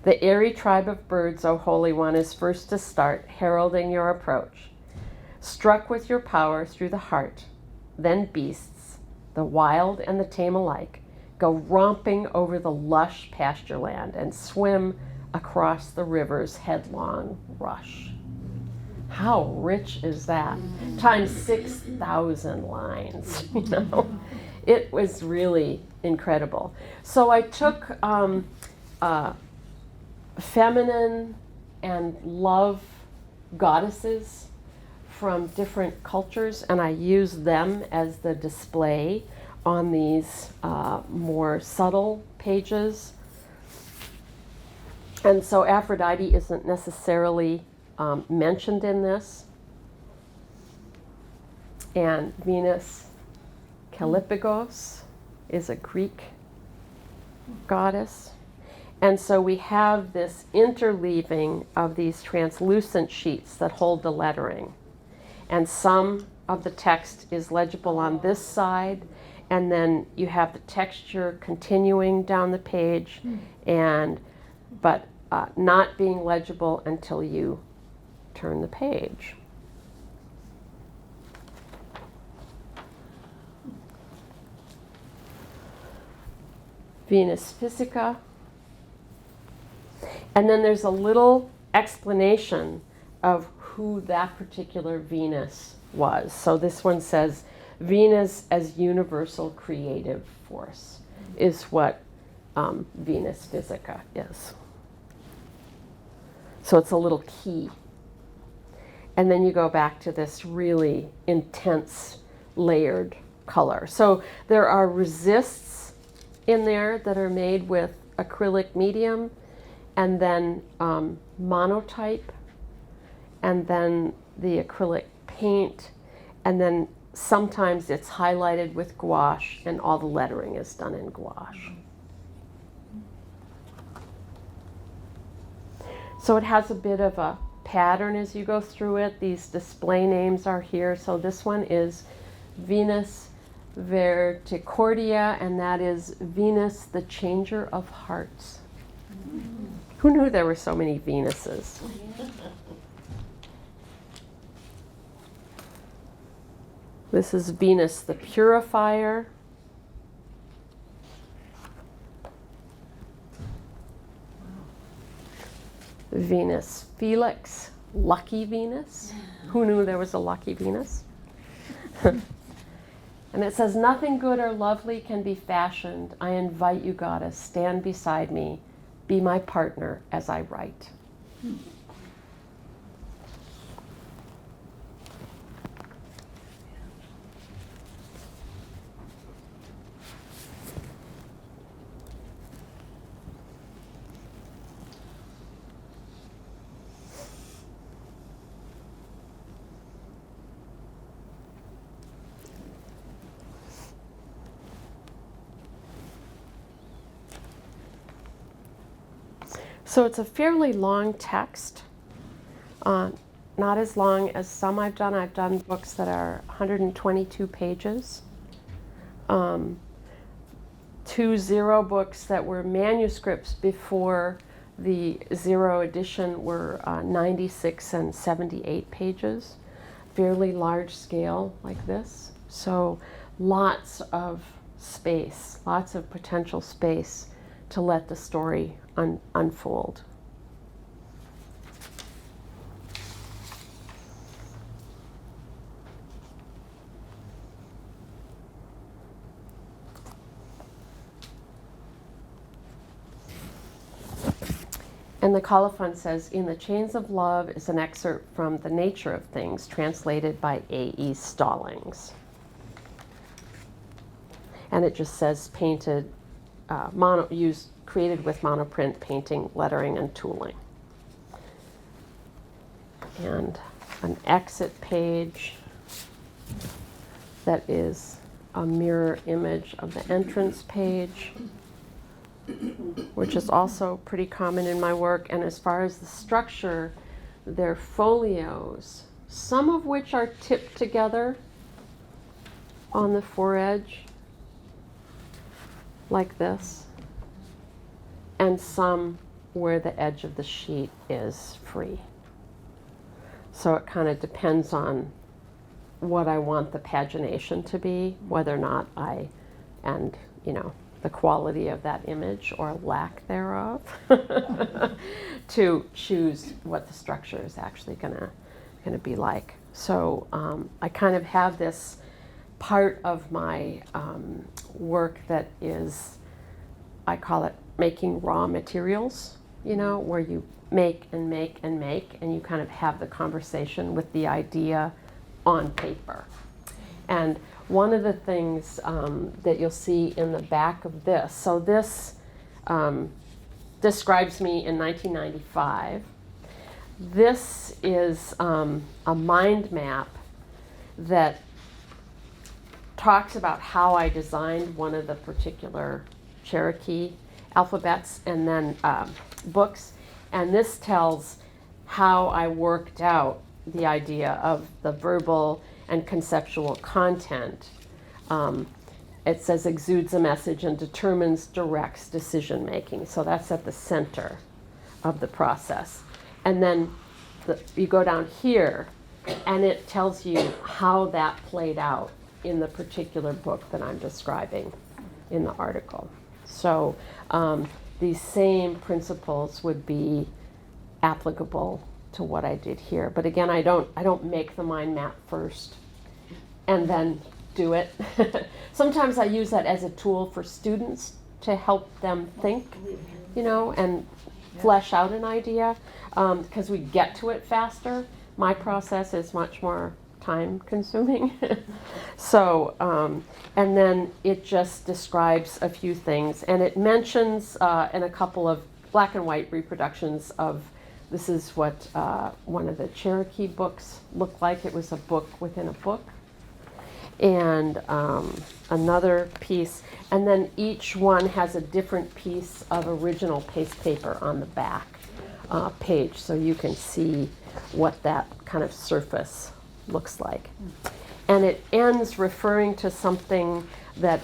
The airy tribe of birds, O Holy One, is first to start, heralding your approach. Struck with your power through the heart, then beasts, the wild and the tame alike, go romping over the lush pasture land and swim across the river's headlong rush. How rich is that? Times 6,000 lines, you know. It was really incredible. So I took feminine and love goddesses from different cultures, and I used them as the display on these more subtle pages. And so Aphrodite isn't necessarily mentioned in this. And Venus Callipygos is a Greek goddess. And so we have this interleaving of these translucent sheets that hold the lettering. And some of the text is legible on this side, and then you have the texture continuing down the page, but not being legible until you turn the page. Venus Physica. And then there's a little explanation of who that particular Venus was. So this one says, Venus as universal creative force is what Venus Physica is. So it's a little key. And then you go back to this really intense layered color. So there are resists in there that are made with acrylic medium, and then monotype, and then the acrylic paint, and then sometimes it's highlighted with gouache, and all the lettering is done in gouache. So it has a bit of a pattern as you go through it. These display names are here. So this one is Venus Verticordia, and that is Venus, the changer of hearts. Who knew there were so many Venuses? This is Venus, the Purifier. Venus Felix, lucky Venus. Who knew there was a lucky Venus? And it says, nothing good or lovely can be fashioned. I invite you, goddess, stand beside me. Be my partner as I write. So it's a fairly long text, not as long as some I've done. I've done books that are 122 pages. 2 Zero books that were manuscripts before the Zero edition were 96 and 78 pages, fairly large scale like this. So lots of space, lots of potential space to let the story unfold. And the colophon says, "In the Chains of Love" is an excerpt from The Nature of Things, translated by A.E. Stallings. And it just says painted, created with monoprint painting, lettering, and tooling. And an exit page that is a mirror image of the entrance page, which is also pretty common in my work. And as far as the structure, they're folios, some of which are tipped together on the foredge, like this, and some where the edge of the sheet is free. So it kind of depends on what I want the pagination to be, whether or not and the quality of that image or lack thereof, to choose what the structure is actually gonna be like. So I kind of have this part of my work that is, I call it making raw materials, where you make and make and make, and you kind of have the conversation with the idea on paper. And one of the things that you'll see in the back of this, so this describes me in 1995. This is a mind map that talks about how I designed one of the particular Cherokee alphabets and then books. And this tells how I worked out the idea of the verbal and conceptual content. It says exudes a message and determines, directs decision making. So that's at the center of the process. And then you go down here and it tells you how that played out in the particular book that I'm describing in the article. So these same principles would be applicable to what I did here. But again, I don't make the mind map first and then do it. Sometimes I use that as a tool for students to help them think, and flesh out an idea, because we get to it faster. My process is much more time consuming. So, and then it just describes a few things, and it mentions in a couple of black and white reproductions of, this is what one of the Cherokee books looked like. It was a book within a book. And another piece, and then each one has a different piece of original paste paper on the back page, so you can see what that kind of surface looks like. And it ends referring to something that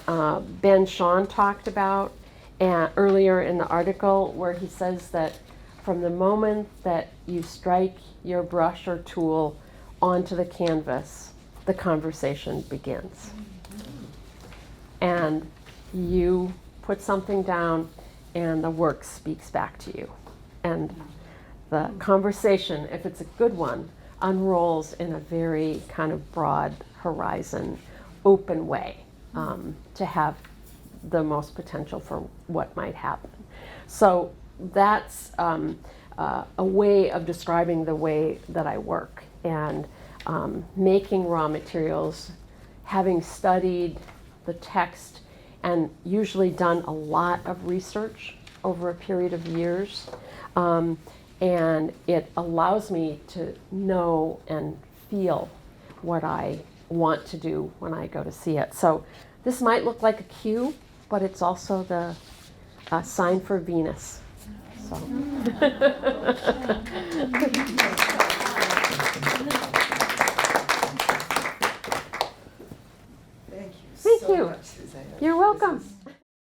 Ben Shawn talked about earlier in the article, where he says that from the moment that you strike your brush or tool onto the canvas, the conversation begins. And you put something down and the work speaks back to you. And the conversation, if it's a good one, unrolls in a very kind of broad horizon, open way, to have the most potential for what might happen. So that's a way of describing the way that I work. And making raw materials, having studied the text and usually done a lot of research over a period of years, and it allows me to know and feel what I want to do when I go to see it. So this might look like a Q, but it's also the sign for Venus. So. Thank you so much, Suzanne. You're welcome.